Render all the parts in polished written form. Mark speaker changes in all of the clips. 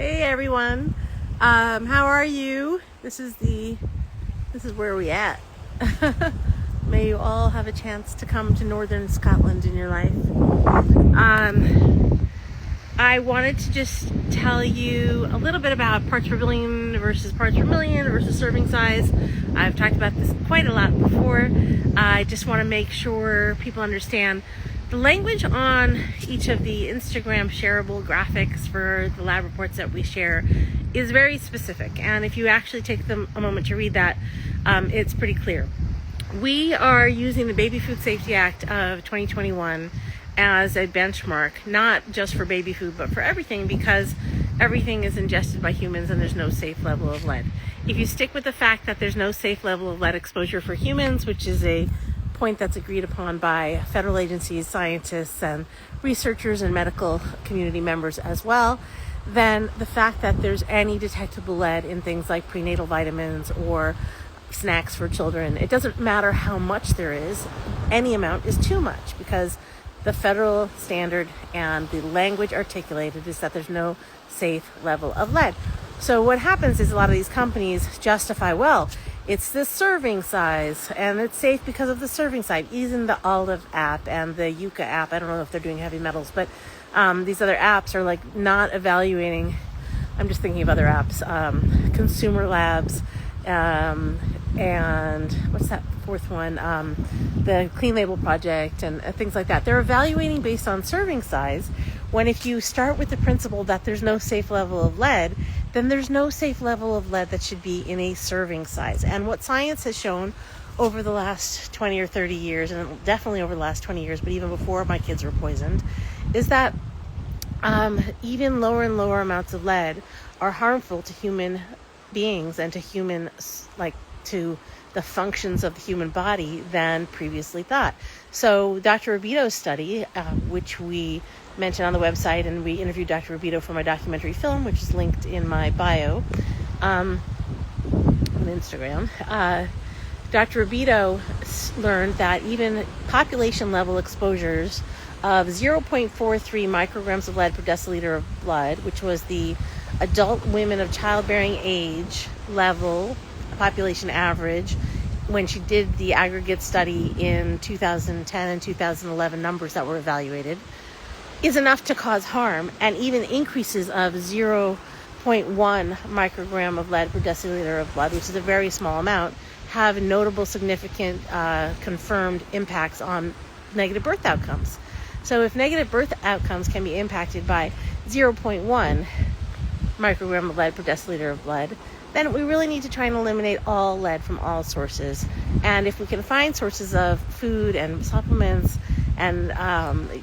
Speaker 1: Hey everyone, how are you? This is where we at. May you all have a chance to come to northern Scotland in your life. I wanted to just tell you a little bit about parts per billion versus parts per million versus serving size. I've talked about this quite a lot before. I just want to make sure people understand the language on each of the Instagram shareable graphics for the lab reports that we share is very specific. And if you actually take a moment to read that, it's pretty clear. We are using the Baby Food Safety Act of 2021 as a benchmark, not just for baby food, but for everything, because everything is ingested by humans and there's no safe level of lead. If you stick with the fact that there's no safe level of lead exposure for humans, which is a point that's agreed upon by federal agencies, scientists, and researchers and medical community members as well, then the fact that there's any detectable lead in things like prenatal vitamins or snacks for children, it doesn't matter how much there is, any amount is too much, because the federal standard and the language articulated is that there's no safe level of lead. So what happens is a lot of these companies justify, well, it's the serving size and it's safe because of the serving size. Even the Olive app and the Yucca app, I don't know if they're doing heavy metals, but these other apps are like not evaluating. I'm just thinking of other apps, Consumer Labs, and what's that fourth one? The Clean Label Project and things like that. They're evaluating based on serving size, when if you start with the principle that there's no safe level of lead, then there's no safe level of lead that should be in a serving size. And what science has shown over the last 20 or 30 years, and definitely over the last 20 years, but even before my kids were poisoned, is that even lower and lower amounts of lead are harmful to human beings and to the functions of the human body than previously thought. So Dr. Rubito's study, which we mentioned on the website, and we interviewed Dr. Rubito for my documentary film, which is linked in my bio on Instagram. Dr. Rubito learned that even population level exposures of 0.43 micrograms of lead per deciliter of blood, which was the adult women of childbearing age level population average when she did the aggregate study in 2010 and 2011 numbers that were evaluated, is enough to cause harm. And even increases of 0.1 microgram of lead per deciliter of blood, which is a very small amount, have notable, significant, confirmed impacts on negative birth outcomes. So if negative birth outcomes can be impacted by 0.1 microgram of lead per deciliter of blood, then we really need to try and eliminate all lead from all sources. And if we can find sources of food and supplements and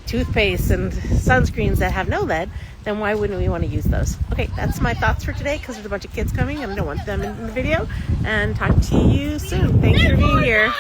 Speaker 1: toothpaste and sunscreens that have no lead, then why wouldn't we want to use those? Okay, that's my thoughts for today, because there's a bunch of kids coming and I don't want them in the video. And talk to you soon. Thanks for being here.